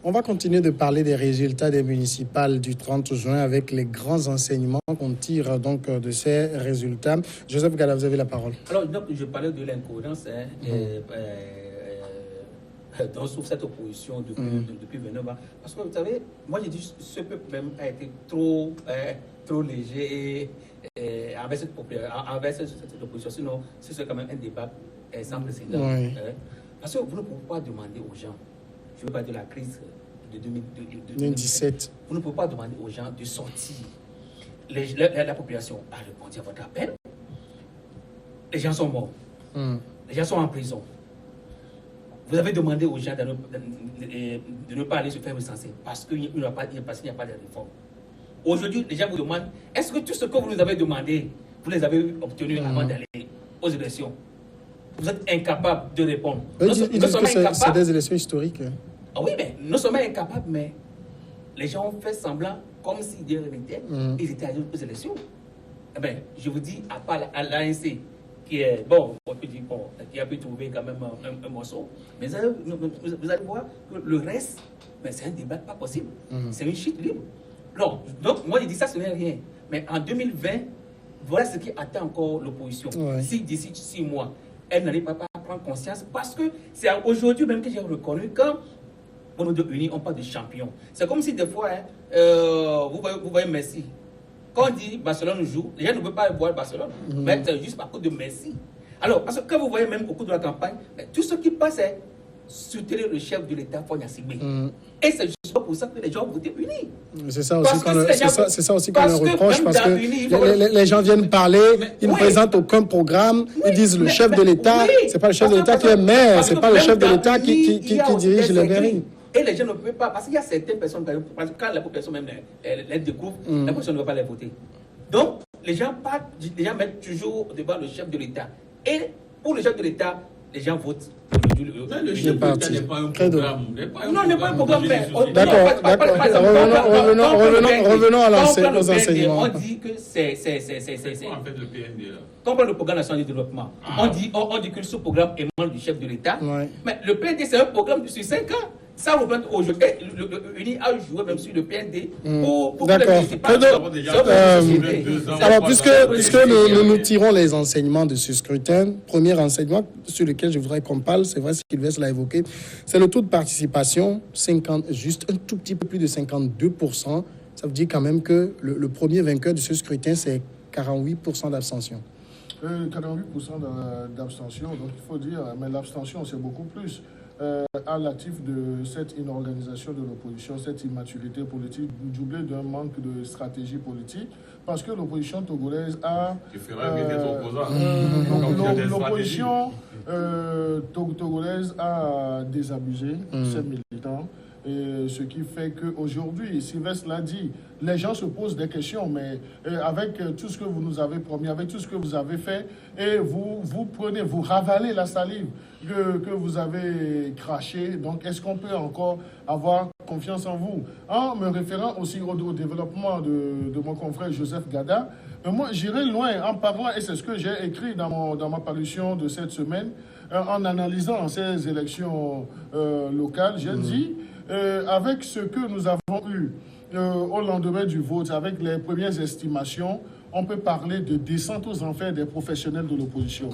On va continuer de parler des résultats des municipales du 30 juin avec les grands enseignements qu'on tire donc de ces résultats. Joseph Gada, vous avez la parole. Alors, donc, je parlais de l'incohérence sur cette opposition depuis 29 ans. Parce que vous savez, moi j'ai dit ce peuple même a été trop léger avec cette opposition. Sinon, c'est quand même un débat sans précédent. Oui. Parce que vous ne pouvez pas demander aux gens, je veux pas de la crise de 2017. Vous ne pouvez pas demander aux gens de sortir. La population a répondu à votre appel. Les gens sont morts. Les gens sont en prison. Vous avez demandé aux gens de ne pas aller se faire recenser parce qu'il n'y a pas de réforme. Aujourd'hui, les gens vous demandent, est-ce que tout ce que vous nous avez demandé, vous les avez obtenus avant d'aller aux élections? Vous êtes incapable de répondre. Ils disent que c'est des élections historiques. Ah oui, mais nous sommes incapables, mais les gens ont fait semblant comme s'ils ils étaient allés aux élections. Eh bien, je vous dis, à part l'ANC, qui est, bon, on peut dire, bon, qui a pu trouver quand même un morceau, mais vous allez voir que le reste, c'est un débat pas possible. C'est une chute libre. Non, donc, moi, je dis ça, ce n'est rien. Mais en 2020, voilà ce qui attend encore l'opposition. Ouais. Si d'ici 6 mois, elle n'arrive pas à prendre conscience, parce que c'est aujourd'hui même que j'ai reconnu quand on nous unis, on parle de champion. C'est comme si des fois, vous voyez Messi. Quand on dit Barcelone joue, les gens ne peuvent pas voir Barcelone, mais c'est juste par cause de Messi. Alors, parce que quand vous voyez même au cours de la campagne, tout ce qui passe est soutenir le chef de l'État, Fonia Sibé. Et c'est juste pour ça que les gens ont voté unis. C'est ça aussi qu'on leur reproche, parce que les gens viennent parler, ils ne présentent aucun programme, ils disent le chef de l'État, c'est pas le chef de l'État qui est maire, c'est pas le chef de l'État qui dirige les mairies. Et les gens ne peuvent pas, parce qu'il y a certaines personnes, quand la population même les découvre, la population ne va pas les voter. Donc, les gens mettent toujours devant le chef de l'État. Et pour le chef de l'État, les gens votent. Le chef de l'État n'est pas un programme. Non, n'est pas un programme. D'accord. Revenons aux enseignements. On dit que c'est en fait le PND là. Quand on parle de programme national de développement, on dit que ce programme émane du chef de l'État. Mais le PND, c'est un programme sur 5 ans. Ça représente aujourd'hui. L'UNI a joué même sur le PND pour d'accord. Alors, puisque nous tirons les enseignements de ce scrutin, premier enseignement sur lequel je voudrais qu'on parle, c'est vrai, Sylvestre l'a évoqué, c'est le taux de participation, juste un tout petit peu plus de 52%. Ça veut dire quand même que le premier vainqueur de ce scrutin, c'est 48% d'abstention. 48% d'abstention, donc il faut dire, mais l'abstention, c'est beaucoup plus. À l'actif de cette inorganisation de l'opposition, cette immaturité politique, doublée d'un manque de stratégie politique, parce que l'opposition togolaise a... L'opposition togolaise a désabusé ses militants. Et ce qui fait qu'aujourd'hui, Sylvestre l'a dit, les gens se posent des questions, mais avec tout ce que vous nous avez promis, avec tout ce que vous avez fait, et vous ravalez la salive que vous avez crachée. Donc, est-ce qu'on peut encore avoir confiance en vous? En me référant aussi au développement de mon confrère Joseph Gada, moi, j'irai loin en parlant, et c'est ce que j'ai écrit dans ma parution de cette semaine, en analysant ces élections locales, j'ai dit... avec ce que nous avons eu au lendemain du vote, avec les premières estimations, on peut parler de descente aux enfers des professionnels de l'opposition.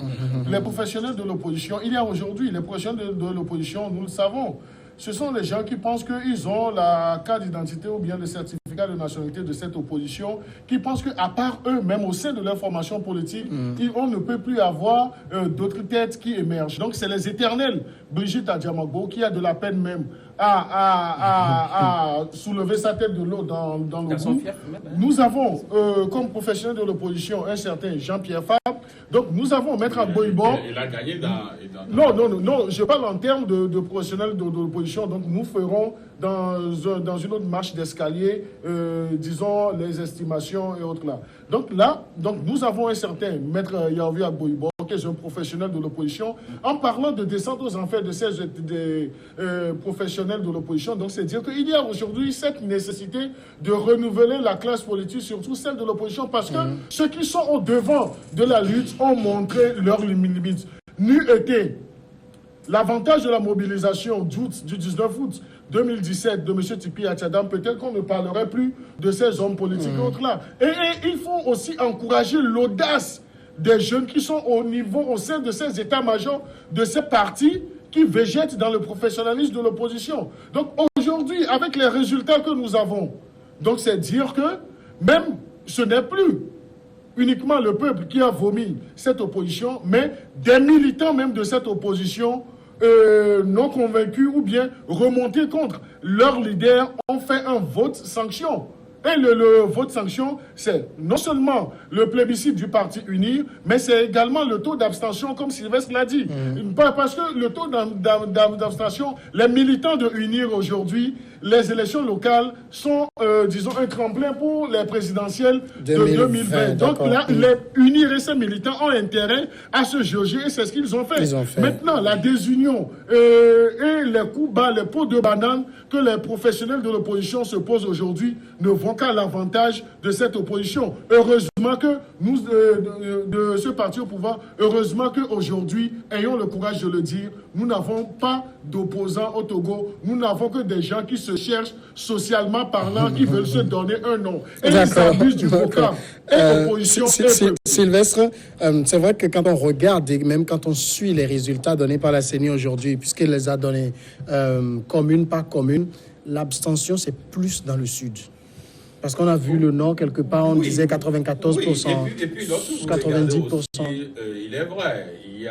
Les professionnels de l'opposition, il y a aujourd'hui, les professionnels de l'opposition, nous le savons, ce sont les gens qui pensent qu'ils ont la carte d'identité ou bien le certificat de nationalité de cette opposition, qui pensent qu'à part eux, même au sein de leur formation politique, on ne peut plus avoir d'autres têtes qui émergent. Donc c'est les éternels. Brigitte Adjamagbo, qui a de la peine même à soulever sa tête de l'eau dans le groupe. Nous avons, comme professionnel de l'opposition, un certain Jean-Pierre Fabre. Donc nous avons Maître Agboïbo. Il a gagné dans... Non, je parle en termes de professionnels de l'opposition. Donc nous ferons dans une autre marche d'escalier, disons, les estimations et autres là. Donc nous avons un certain Maître Yaovi Agboïbo, qui est un professionnel de l'opposition, en parlant de descente aux enfers de ces professionnels de l'opposition. Donc c'est dire qu'il y a aujourd'hui cette nécessité de renouveler la classe politique, surtout celle de l'opposition, parce que ceux qui sont au devant de la lutte ont montré leurs limites. N'eût été l'avantage de la mobilisation du 19 août 2017 de M. Tipi Atchadam, peut-être qu'on ne parlerait plus de ces hommes politiques et autres là. Et il faut aussi encourager l'audace des jeunes qui sont au sein de ces états-majors, de ces partis qui végètent dans le professionnalisme de l'opposition. Donc aujourd'hui, avec les résultats que nous avons, donc c'est dire que même ce n'est plus uniquement le peuple qui a vomi cette opposition, mais des militants même de cette opposition non convaincus ou bien remontés contre leurs leaders ont fait un vote sanction. Et le vote sanction, c'est non seulement le plébiscite du Parti Unir, mais c'est également le taux d'abstention, comme Sylvestre l'a dit. Parce que le taux d'abstention, les militants de Unir aujourd'hui, les élections locales sont, disons, un tremplin pour les présidentielles de 2020. Donc là, les Unir et ses militants ont intérêt à se jauger et c'est ce qu'ils ont fait. Maintenant, la désunion et les coups bas, les pots de banane que les professionnels de l'opposition se posent aujourd'hui ne vont qu'à l'avantage de cette opposition. Heureusement que nous, de ce parti au pouvoir, heureusement qu'aujourd'hui, ayons le courage de le dire, nous n'avons pas d'opposants au Togo, nous n'avons que des gens qui se cherchent socialement parlant, qui veulent se donner un nom. Et ils s'abusent du programme. Sylvestre, c'est vrai que quand on regarde et même quand on suit les résultats donnés par la CENI aujourd'hui, puisqu'elle les a donnés commune par commune, l'abstention c'est plus dans le sud. Parce qu'on a vu le Nord, quelque part, on disait 94%, et puis 90%. Aussi, il est vrai, il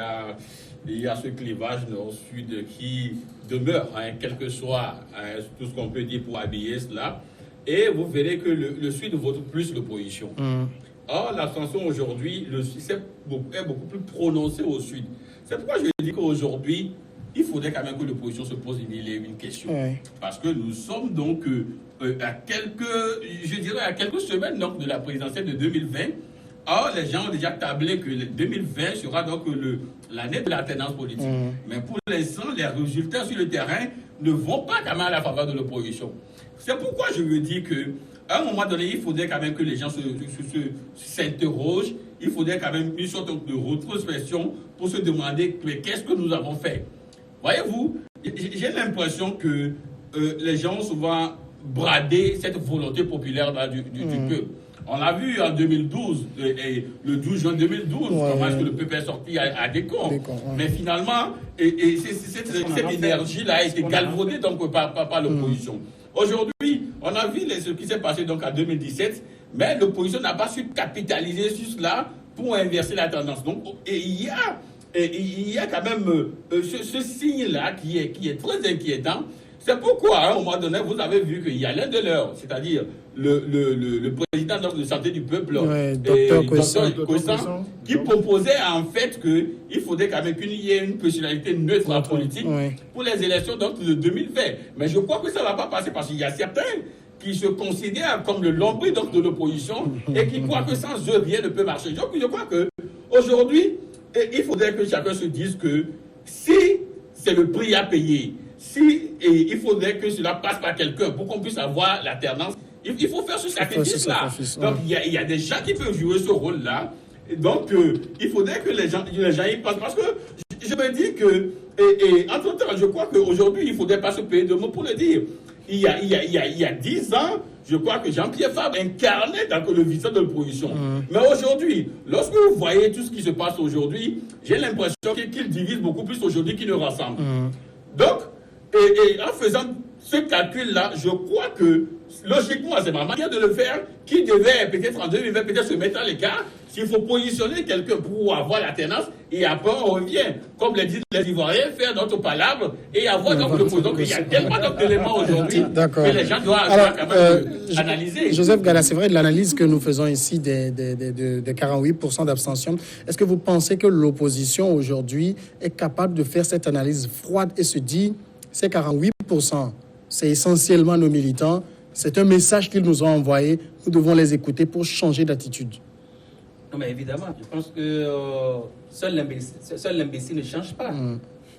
y a ce clivage nord-sud qui demeure, quel que soit tout ce qu'on peut dire pour habiller cela. Et vous verrez que le sud vote plus l'opposition. Or, l'abstention aujourd'hui, est beaucoup plus prononcée au sud. C'est pourquoi je dis qu'aujourd'hui, il faudrait quand même que l'opposition se pose une question. Parce que nous sommes donc à quelques semaines donc, de la présidentielle de 2020. Or, les gens ont déjà tablé que 2020 sera donc l'année de l'alternance politique. Mais pour l'instant, les résultats sur le terrain ne vont pas quand même à la faveur de l'opposition. C'est pourquoi je veux dire qu'à un moment donné, il faudrait quand même que les gens s'interrogent. Il faudrait quand même une sorte de rétrospection pour se demander qu'est-ce que nous avons fait. Voyez-vous, j'ai l'impression que les gens ont souvent bradé cette volonté populaire là, du peuple. On l'a vu en 2012, le 12 juin 2012, comment est-ce que le peuple est sorti à des comptes. Mais finalement, cette énergie-là a été galvaudée donc, par l'opposition. Aujourd'hui, on a vu ce qui s'est passé donc en 2017, mais l'opposition n'a pas su capitaliser sur cela pour inverser la tendance. Donc, il y a quand même ce signe-là qui est très inquiétant. C'est pourquoi, à un moment donné, vous avez vu qu'il y a l'un de leurs, c'est-à-dire le président de santé du peuple, Dr Kossan, qui proposait en fait qu'il faudrait quand même qu'il y ait une personnalité neutre en politique pour les élections donc, de 2020. Mais je crois que ça ne va pas passer parce qu'il y a certains qui se considèrent comme le lombric de l'opposition et qui croient que sans eux, rien ne peut marcher. Donc je crois qu'aujourd'hui, il faudrait que chacun se dise que si c'est le prix à payer, il faudrait que cela passe par quelqu'un pour qu'on puisse avoir l'alternance. Il faut faire ce sacrifice-là. Donc, il y a des gens qui peuvent jouer ce rôle-là. Donc, il faudrait que les gens y passent. Parce que je me dis que, entre-temps, je crois qu'aujourd'hui, il ne faudrait pas se payer de mots pour le dire. Il y a 10 ans, je crois que Jean-Pierre Fabre incarnait dans le visage de l'opposition. Mais aujourd'hui, lorsque vous voyez tout ce qui se passe aujourd'hui, j'ai l'impression qu'il divise beaucoup plus aujourd'hui qu'il ne rassemble. Donc, et en faisant ce calcul-là, je crois que, logiquement, c'est ma manière de le faire, qui devait peut-être en 2020 peut-être se mettre à l'écart, s'il faut positionner quelqu'un pour avoir l'alternance, et après on revient, comme le disent les Ivoiriens, faire notre palabre et avoir donc le position. Donc il y a tellement d'éléments aujourd'hui que les gens doivent quand même analyser. Joseph Gala, c'est vrai de l'analyse que nous faisons ici de 48% d'abstention. Est-ce que vous pensez que l'opposition aujourd'hui est capable de faire cette analyse froide et se dire ces 48%, c'est essentiellement nos militants, c'est un message qu'ils nous ont envoyé, nous devons les écouter pour changer d'attitude? Non, mais évidemment, je pense que seul l'imbécile ne change pas.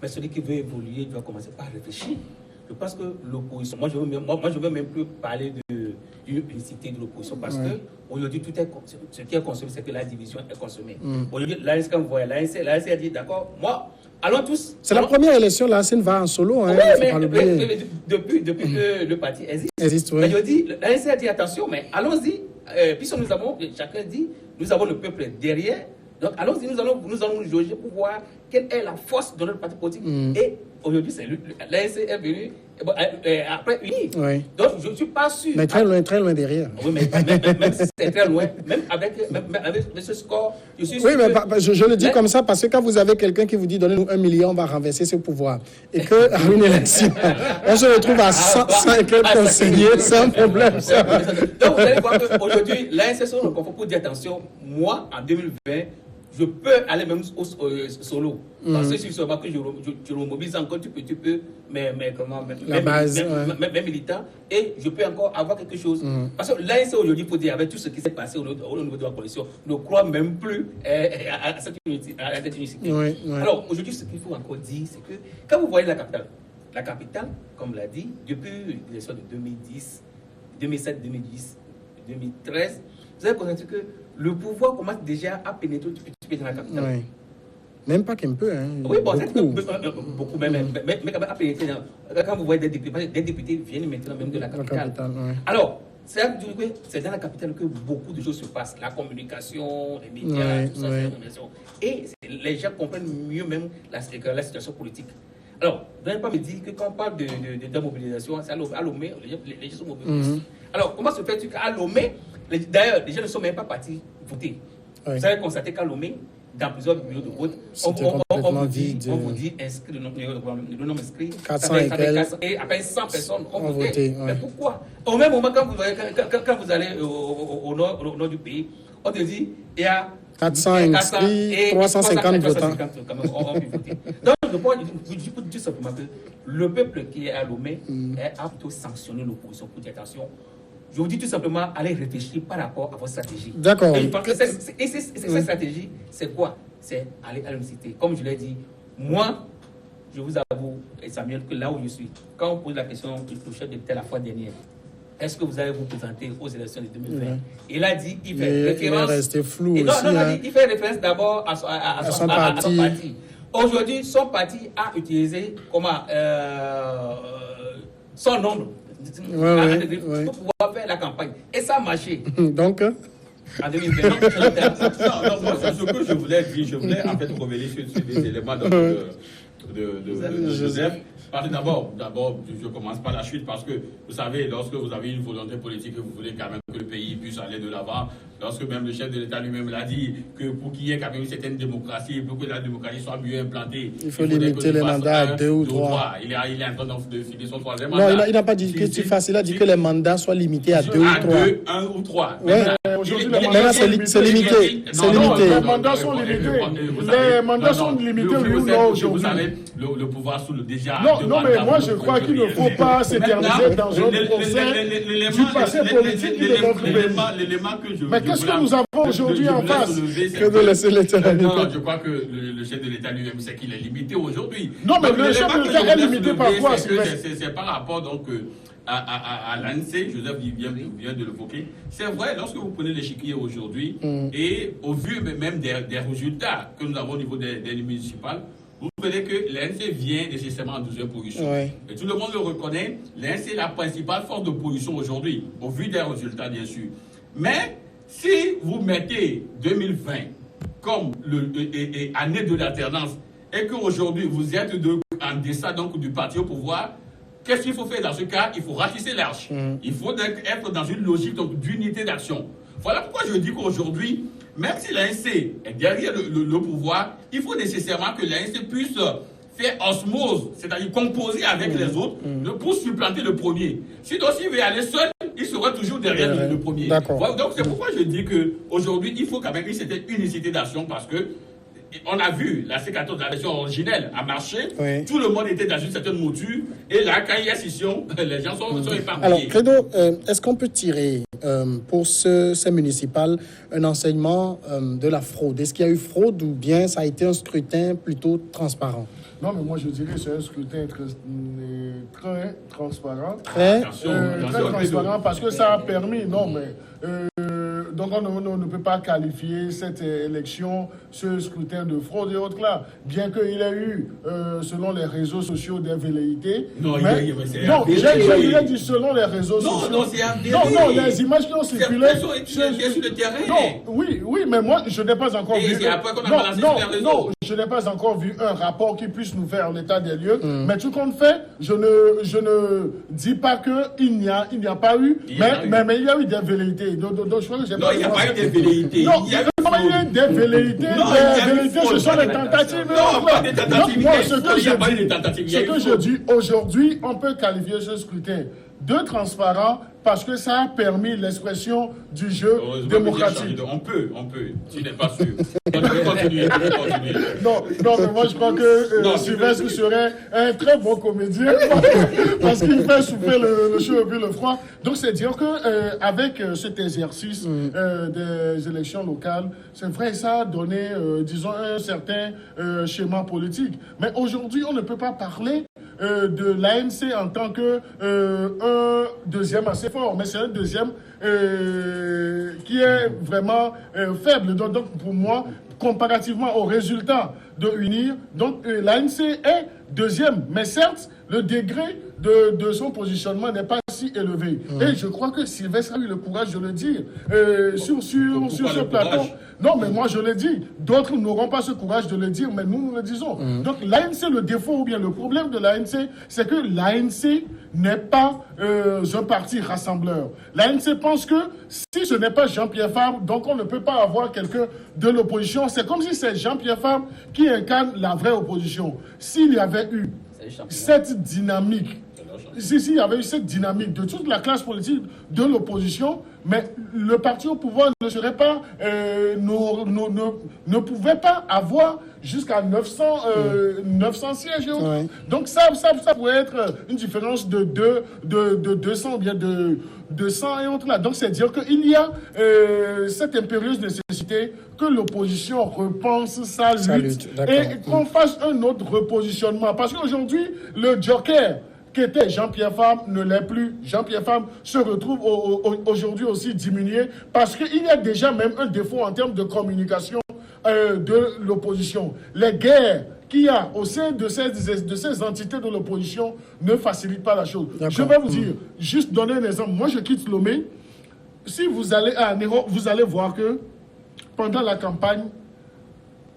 Mais celui qui veut évoluer doit commencer par réfléchir. Je pense que l'opposition, moi je veux même plus parler d'une unicité de l'opposition parce que aujourd'hui, ce qui est consommé, c'est que la division est consommée. Aujourd'hui, l'ANC, quand vous voyez, l'ANC a dit, d'accord, moi, allons tous. C'est la première élection, la CEN va en solo. Hein, Oui, faut pas mais depuis que le parti existe, oui. mais je dis, l'ANC a dit attention, mais allons-y, puisque chacun dit, nous avons le peuple derrière, donc allons-y, nous allons nous jauger pour voir quelle est la force de notre parti politique. Et aujourd'hui, l'ANC est venu après uni. Oui. Donc je ne suis pas sûr. Mais très loin derrière. Oui, mais même si c'est très loin, même avec ce score, je suis sûr. Oui, mais je le dis comme ça parce que quand vous avez quelqu'un qui vous dit donnez-nous 1 million, on va renverser ce pouvoir. Et qu'à une élection, on se retrouve à 105 conseillers sans problème. Donc vous allez voir qu'aujourd'hui, l'ANC se confond pour dire attention, moi en 2020, je peux aller même solo. Parce que si seulement que je remobilise encore, tu peux, mais comment, la base, même militant, et je peux encore avoir quelque chose. Parce que l'ANC aujourd'hui, il faut dire, avec tout ce qui s'est passé au niveau de la coalition, ne croit même plus à cette unicité. Oui. Alors aujourd'hui, ce qu'il faut encore dire, c'est que quand vous voyez la capitale, comme l'a dit, depuis l'élection de 2010, 2007, 2010, 2013, vous avez constaté que le pouvoir commence déjà à pénétrer tout petit peu dans la capitale. Oui. Même pas qu'un peu. Hein. Oui, bon, beaucoup même quand même à pénétrer. Quand vous voyez des députés viennent maintenant même de la capitale. Oui. Alors, c'est dans la capitale que beaucoup de choses se passent. La communication, les médias, tout ça, et les gens comprennent mieux même la situation politique. Alors, vous n'allez pas me dire que quand on parle de mobilisation, c'est à Lomé, les gens sont mobilisés. Alors, comment se fait-il qu'à Lomé, d'ailleurs, les gens ne sont même pas partis voter. Vous avez constaté qu'à Lomé, dans plusieurs bureaux de vote, on vous dit inscrit, le nom inscrit, 400 et à peine 100 personnes ont voté. Mais pourquoi? Au même moment, quand vous allez au nord du pays, on te dit, il y a 400 inscrits, 350 votants. Donc, je peux dire simplement que le peuple qui est à Lomé est apte à sanctionner l'opposition pour dire attention. Je vous dis tout simplement, allez réfléchir par rapport à votre stratégie. D'accord. Et cette stratégie, c'est quoi? C'est aller à l'université. Comme je l'ai dit, moi, je vous avoue, et Samuel, que là où je suis, quand on pose la question au chef de l'État la fois dernière, est-ce que vous allez vous présenter aux élections de 2020? Il a dit, il fait référence. Il est resté flou aussi. Il fait référence d'abord à son parti. Aujourd'hui, son parti a utilisé son nombre pour pouvoir faire la campagne. Et ça a marché. Donc en 2020. Non, ce que je voulais dire, je voulais en fait revenir sur des éléments de Joseph. Parce que d'abord, je commence par la chute parce que vous savez, lorsque vous avez une volonté politique et vous voulez quand même que le pays puisse aller de l'avant, lorsque même le chef de l'État lui-même l'a dit que pour qu'il y ait quand même une certaine démocratie, pour que la démocratie soit mieux implantée, il faut limiter les mandats à 2 ou 3. Il est en train de filer son troisième mandat. Non, il n'a pas dit que tu fasses, il a dit que les mandats soient limités à 2 ou 3. 1 ou 3. Aujourd'hui, c'est limité. Les mandats sont limités. Les mandats sont limités, oui ou non, aujourd'hui. Vous savez, le pouvoir sous le déjà. Non, mais moi je crois qu'il ne faut pas s'éterniser dans un procès du passé politique de notre pays. Mais qu'est-ce que nous avons aujourd'hui en face? Que de laisser l'État. Non, je crois que le chef de l'État lui-même sait qu'il est limité aujourd'hui. Non, mais le chef de l'État est limité par quoi? C'est par rapport donc à l'ANC, Joseph vient de l'évoquer. C'est vrai, lorsque vous prenez l'échiquier aujourd'hui, et au vu même des résultats que nous avons au niveau des municipales, vous verrez que l'ANC vient nécessairement en 12e position. Oui. Et tout le monde le reconnaît, l'ANC est la principale force de position aujourd'hui, au vu des résultats bien sûr. Mais si vous mettez 2020 comme année de l'alternance, et qu'aujourd'hui vous êtes en deçà donc du parti au pouvoir, qu'est-ce qu'il faut faire dans ce cas? Il faut ratisser l'arche. Il faut donc être dans une logique d'unité d'action. Voilà pourquoi je dis qu'aujourd'hui, même si l'ANC est derrière le pouvoir, il faut nécessairement que l'ANC puisse faire osmose, c'est-à-dire composer avec les autres, pour supplanter le premier. Sinon, s'il veut aller seul, il sera toujours derrière le premier. Voilà, donc c'est pourquoi je dis qu'aujourd'hui, il faut quand même une certaine unicité d'action parce que on a vu la C14, la version originelle, a marché. Oui. Tout le monde était dans une certaine mouture. Et là, quand il y a scission, les gens sont épargnés. Alors, Credo, est-ce qu'on peut tirer pour ces municipales un enseignement de la fraude? Est-ce qu'il y a eu fraude ou bien ça a été un scrutin plutôt transparent? Non, mais moi je dirais que c'est un scrutin très transparent. Très transparent parce que ça a permis, donc on ne peut pas qualifier cette élection, ce scrutin de fraude et autres là, bien qu'il ait eu, selon les réseaux sociaux, des velléités. Non, j'ai dit selon les réseaux sociaux. Non, c'est un non, les images qui ont circulé. Sur le terrain. Non, oui, mais moi, je n'ai pas encore vu. C'est après qu'on a balancé sur les réseaux. Non, je n'ai pas encore vu un rapport qui puisse nous faire l'état des lieux. Mais tout compte fait, je ne dis pas qu'il n'y a pas eu, mais il y a eu des velléités. Donc, je crois que j'ai non, il n'y a pas eu des velléités. Non, il y a eu des velléités. Des velléités, ce sont des tentatives. Non, pas des tentatives. Moi, ce que je dis aujourd'hui, on peut qualifier ce scrutin de transparent parce que ça a permis l'expression du jeu démocratique. On peut. Tu n'es pas sûr. On peut continuer. Non, mais moi je crois que Sylvestre serait un très bon comédien parce qu'il fait souffler le chaud et puis le froid. Donc c'est dire que avec cet exercice des élections locales, c'est vrai ça a donné, disons, un certain schéma politique. Mais aujourd'hui, on ne peut pas parler de l'ANC en tant que un deuxième assez fort, mais c'est un deuxième qui est vraiment faible. Donc pour moi, comparativement aux résultats de UNIR, donc l'ANC est deuxième, mais certes, le degré de son positionnement n'est pas si élevé. Et je crois que Sylvestre a eu le courage de le dire sur ce plateau. Non, mais moi je le dis. D'autres n'auront pas ce courage de le dire, mais nous le disons. Donc l'ANC, le défaut ou bien le problème de l'ANC, c'est que l'ANC n'est pas un parti rassembleur. L'ANC pense que si ce n'est pas Jean-Pierre Fabre, donc on ne peut pas avoir quelqu'un de l'opposition. C'est comme si c'est Jean-Pierre Fabre qui incarne la vraie opposition. S'il y avait eu cette dynamique, il y avait eu cette dynamique de toute la classe politique de l'opposition, mais le parti au pouvoir ne serait pas, ne pouvait pas avoir jusqu'à 900 sièges. Donc ça pourrait être une différence de 200 ou bien de 100 et autres là. Donc c'est dire qu'il y a cette impérieuse nécessité que l'opposition repense sa lutte et qu'on fasse un autre repositionnement. Parce qu'aujourd'hui, le joker qui était Jean-Pierre Fabre ne l'est plus. Jean-Pierre Fabre se retrouve aujourd'hui aussi diminué parce qu'il y a déjà même un défaut en termes de communication de l'opposition. Les guerres qu'il y a au sein de ces entités de l'opposition ne facilitent pas la chose. Je vais vous dire, juste donner un exemple. Moi, je quitte Lomé. Si vous allez à Anéro, vous allez voir que pendant la campagne,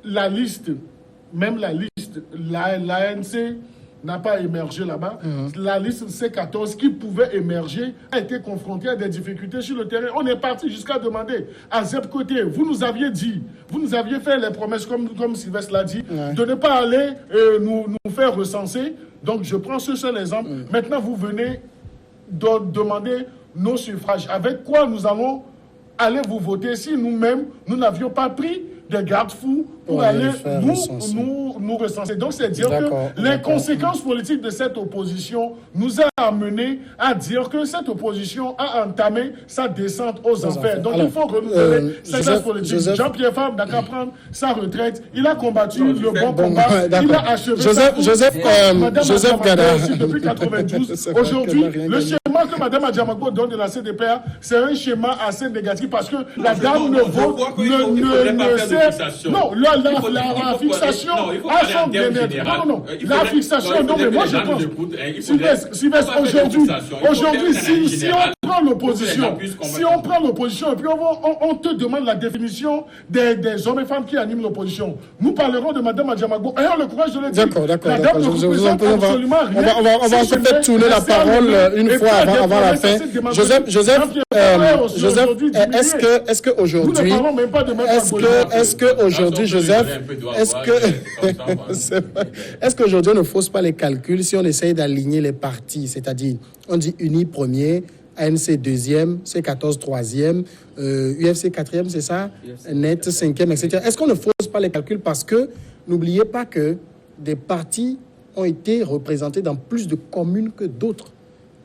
l'ANC n'a pas émergé là-bas. La liste C14 qui pouvait émerger a été confrontée à des difficultés sur le terrain. On est parti jusqu'à demander à Zep Côté, vous nous aviez fait les promesses, comme Sylvestre l'a dit, de ne pas aller nous faire recenser. Donc je prends ce seul exemple. Maintenant, vous venez demander nos suffrages. Avec quoi nous allons aller vous voter si nous-mêmes, nous n'avions pas pris des garde-fous pour aller nous recenser. Donc, c'est dire que les conséquences politiques de cette opposition nous a amené à dire que cette opposition a entamé sa descente aux enfers. Donc, il faut renouveler cette classe politique. Jean-Pierre Fabre n'a qu'à prendre sa retraite. Il a combattu le bon combat. Il a achevé Joseph Gada. Depuis 92. Aujourd'hui, le schéma que Mme Adjamagbo donne de la CDPA, c'est un schéma assez négatif parce que la dame ne vaut, non, la fixation a son bien-être. Non, la fixation, non, mais moi je pense. Sylvestre, aujourd'hui, si on prend l'opposition, et puis on te demande la définition des hommes et femmes qui animent l'opposition, nous parlerons de Mme Adjamagbo. Ayons le courage de le dire. D'accord. On va peut-être tourner la parole une fois avant la fin. Joseph, est-ce qu'aujourd'hui, est-ce qu'aujourd'hui on ne fausse pas les calculs si on essaye d'aligner les partis, c'est-à-dire on dit UNI premier, ANC deuxième, C14 troisième, UFC quatrième, c'est ça, NET cinquième, etc. Est-ce qu'on ne fausse pas les calculs parce que n'oubliez pas que des partis ont été représentés dans plus de communes que d'autres.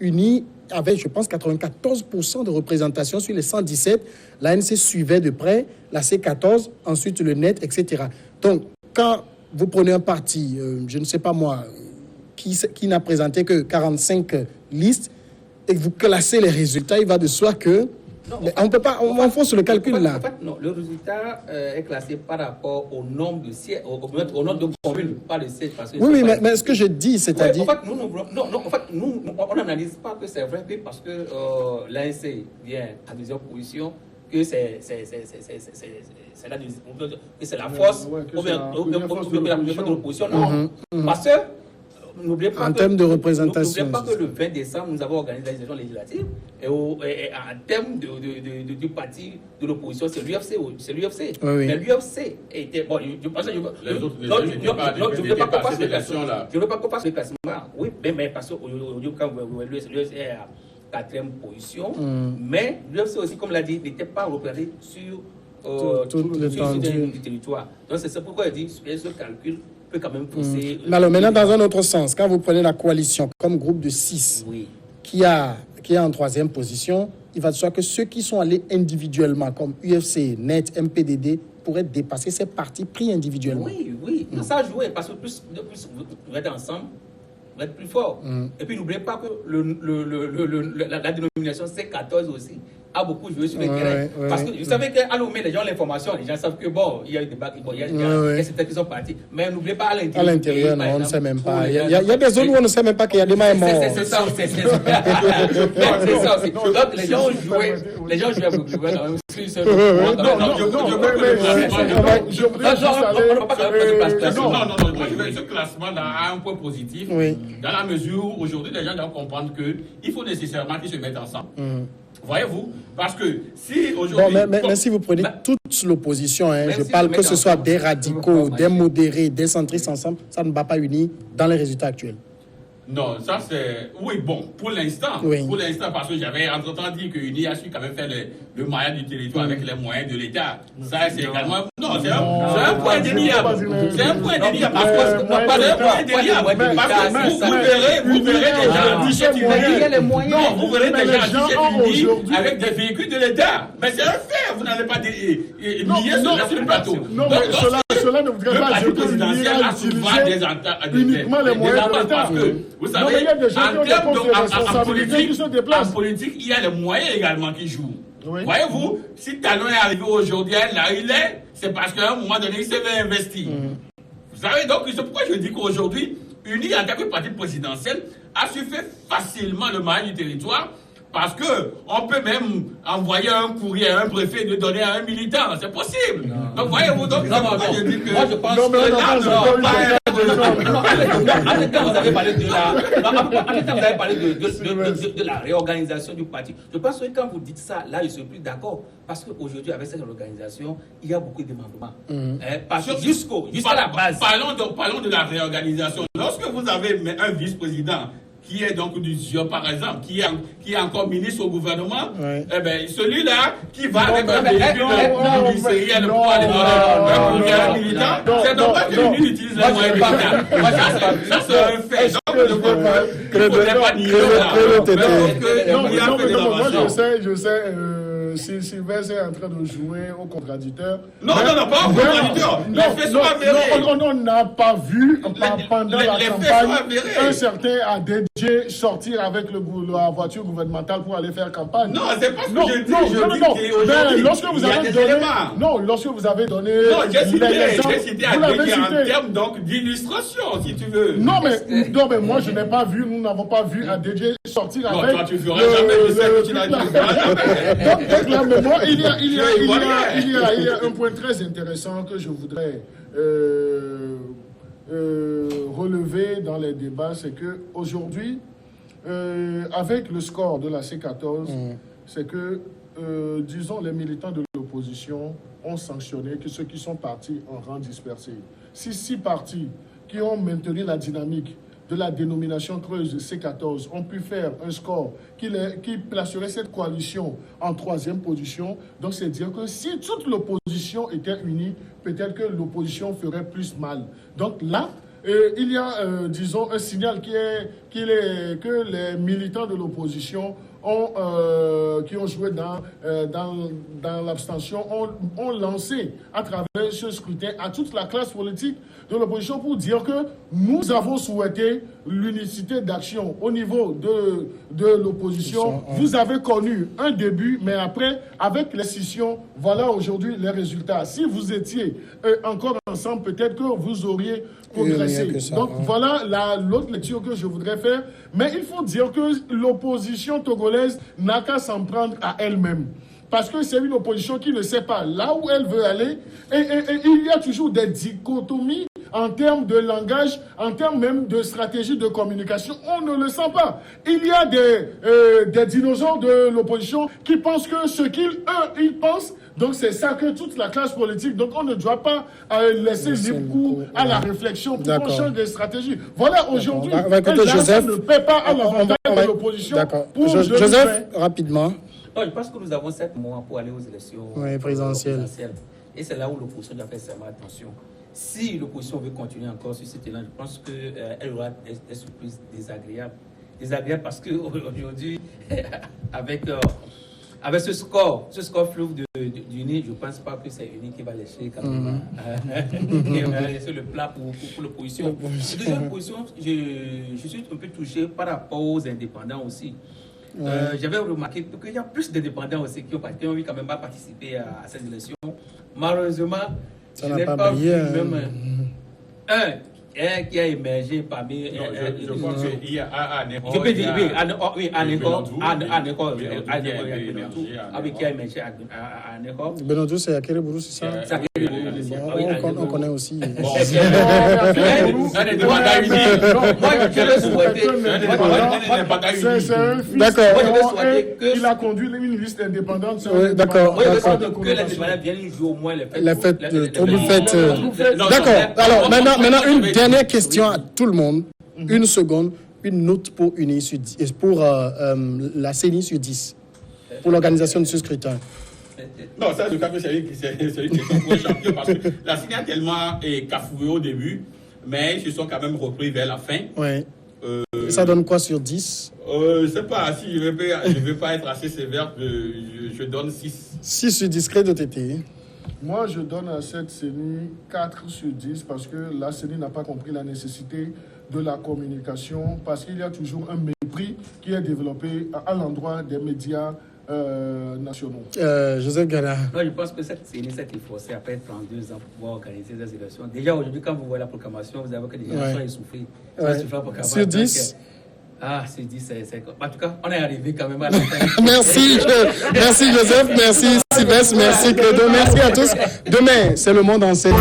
UNI avait, je pense, 94% de représentation sur les 117. L'ANC suivait de près, la C14, ensuite le NET, etc. Donc, quand vous prenez un parti, je ne sais pas moi, qui n'a présenté que 45 listes, et que vous classez les résultats, il va de soi que Mais on peut pas, on fonce sur le calcul là. En fait, non, le résultat est classé par rapport au nombre de sièges, au nombre de communes, pas de sièges. Parce que Oui, mais ce que je dis, c'est-à-dire. En fait, on n'analyse pas que c'est vrai que parce que l'ANC vient à deuxième position, que c'est la force ou bien la position de l'opposition. Non, parce que n'oubliez pas en termes de représentation. N'oubliez pas que le 20 décembre, nous avons organisé les élections législatives et en termes du parti de l'opposition, c'est l'UFC. Oui. Mais l'UFC était. Bon, je pense que. Je ne veux pas qu'on fasse le classement. Je ne veux pas qu'on fasse le classement. Oui, mais parce qu'aujourd'hui, quand l'UFC est à 4e position, mais l'UFC aussi, comme l'a dit, n'était pas représenté sur tout le territoire. Donc, c'est pourquoi je dis ce calcul peut quand même pousser. Mais alors maintenant, dans un autre sens, quand vous prenez la coalition comme groupe de 6 qui est en 3e position, il va de soi que ceux qui sont allés individuellement, comme UFC, NET, MPDD, pourraient dépasser ces partis pris individuellement. Oui. Ça a joué parce que plus vous êtes ensemble, vous êtes plus fort. Et puis n'oubliez pas que la dénomination C14 aussi a beaucoup joué sur le terrain. Parce que vous savez qu'à Lomé, les gens ont l'information, les gens savent que bon, il y a eu des débat, il y a certains qui sont partis. Mais n'oubliez pas à l'intérieur. À l'intérieur, non, on ne sait même pas. Il y a des zones où on ne sait même pas qu'il y a des mains morts. C'est ça aussi. Donc les gens ont joué, avec le gouvernement. Ce classement a un point positif dans la mesure où aujourd'hui les gens doivent comprendre qu'il faut nécessairement qu'ils se mettent ensemble. Voyez-vous? Parce que si aujourd'hui... Bon, mais si vous prenez toute l'opposition, je parle que ce soit des radicaux, des modérés, des centristes ensemble, ça ne va pas unir dans les résultats actuels. Non, ça c'est... Oui, bon, pour l'instant, parce que j'avais entre-temps dit que UNI a su quand même faire le maillage du territoire avec les moyens de l'État. Ça, c'est également... Non, c'est un point déniable. C'est un point déniable. Parce que vous verrez déjà avec des véhicules de l'État. Mais c'est un fait, vous n'allez pas nier cela sur le plateau. Non, mais cela ne voudrait pas dire que l'UNI a utilisé uniquement les moyens de l'État. Vous savez, en politique, il y a les moyens également qui jouent. Voyez-vous, si Talon est arrivé aujourd'hui là il est, c'est parce qu'à un moment donné, il s'est investi. Vous savez, donc, c'est pourquoi je dis qu'aujourd'hui, UNI, en tant que parti présidentiel, a su faire facilement le maillage du territoire. Parce qu'on peut même envoyer un courrier à un préfet de donner à un militant. C'est possible. Donc, voyez-vous, donc, je dis que... Moi, je pense que vous avez parlé de la réorganisation du parti. Je pense que quand vous dites ça, là, je ne suis plus d'accord. Parce qu'aujourd'hui, avec cette organisation, il y a beaucoup de démembrements. Jusqu'à la base. Parlons de la réorganisation. Lorsque vous avez un vice-président qui est donc du ZIO, par exemple, qui est encore ministre au gouvernement, eh bien, celui-là qui va avec un véhicule ministériel pour aller donner un militant, c'est donc pas que l'Union utilise les moyens de l'État. Ça, c'est un fait. Donc, il ne faudrait pas nier ça. Moi, je sais, Sylvestre est en train de jouer au contradicteur. Non, pas au contradicteur. Les faits sont avérés. On n'a pas vu pendant la campagne un certain ADJ sortir avec la voiture gouvernementale pour aller faire campagne. Non, c'est pas ce que je dis. Je dis lorsque vous avez donné... Non, j'ai cité ADJ en termes donc d'illustration, si tu veux. Non, mais moi, je n'ai pas vu, nous n'avons pas vu ADJ sortir avec... Non, toi, tu feras jamais, je sais que tu n'as jamais. Il y a un point très intéressant que je voudrais relever dans les débats, c'est que aujourd'hui, avec le score de la C14, c'est que, disons, les militants de l'opposition ont sanctionné que ceux qui sont partis en rang dispersé. 6 partis qui ont maintenu la dynamique de la dénomination creuse de C14 ont pu faire un score qui placerait cette coalition en 3e position. Donc, c'est dire que si toute l'opposition était unie, peut-être que l'opposition ferait plus mal. Donc là, il y a, disons, un signal que les militants de l'opposition qui ont joué dans l'abstention ont lancé à travers ce scrutin à toute la classe politique de l'opposition pour dire que nous avons souhaité l'unicité d'action au niveau de l'opposition. Vous avez connu un début, mais après, avec les scissions, voilà aujourd'hui les résultats. Si vous étiez encore ensemble, peut-être que vous auriez progressé. Donc voilà l'autre lecture que je voudrais faire. Mais il faut dire que l'opposition togolaise n'a qu'à s'en prendre à elle-même. Parce que c'est une opposition qui ne sait pas là où elle veut aller. Et il y a toujours des dichotomies en termes de langage, en termes même de stratégie de communication. On ne le sent pas. Il y a des dinosaures de l'opposition qui pensent que ce qu'ils pensent, donc c'est ça que toute la classe politique, donc on ne doit pas laisser libre cours à la réflexion pour qu'on change des stratégies. Voilà, aujourd'hui, Joseph ne paie pas à l'avantage de l'opposition. Joseph, rapidement. Non, je pense que nous avons 7 mois pour aller aux élections présidentielles. Et c'est là où l'opposition doit faire extrêmement attention. Si l'opposition veut continuer encore sur cet élan, je pense qu'elle aura des surprises désagréables. Désagréables parce qu'aujourd'hui, avec ce score fleuve d'Uni, je ne pense pas que c'est Uni qui va laisser quand même, qui va laisser le plat pour l'opposition. Deuxième l'opposition, je suis un peu touché par rapport aux indépendants aussi. J'avais remarqué qu'il y a plus d'indépendants aussi qui ont quand même pas participé à cette élection. Malheureusement, je n'ai pas vu même un qui a émergé parmi... je pense qu'il y a je peux dire, oui, à Nécor, qui a émergé à Nécor. Benodou, c'est à Kérébourou, c'est ça? C'est à Kérébourou. On connaît aussi. Moi, je le souhaitais. D'accord. Il a conduit une liste indépendante. D'accord. Moi, je souhaite que les indépendants viennent jouer au moins les fêtes. D'accord. Alors, maintenant, une dernière question à tout le monde. Une seconde. Une note pour UNI sur 10, pour la CENI sur 10. Pour l'organisation de ce scrutin. Non, ça, je crois que c'est une question pour un champion parce que la CENI a tellement cafoué au début, mais ils se sont quand même repris vers la fin. Oui. Ça donne quoi sur 10? Je ne sais pas, si je ne veux pas être assez sévère, je donne 6. 6 sur 10, crédit d'OTT. Moi, je donne à cette CENI 4 sur 10 parce que la CENI n'a pas compris la nécessité de la communication parce qu'il y a toujours un mépris qui est développé à l'endroit des médias nationaux. Joseph Gala. Non, je pense que cette CENI s'est efforcée après 32 ans pour pouvoir organiser des élections. Déjà aujourd'hui, quand vous voyez la proclamation, vous avez que les gens sont essoufflés. Sur 10 sur 10, c'est... En tout cas, on est arrivé quand même à la fin. Merci Joseph, merci Sylvestre, merci Credo, merci à tous. Demain, c'est le monde en scène.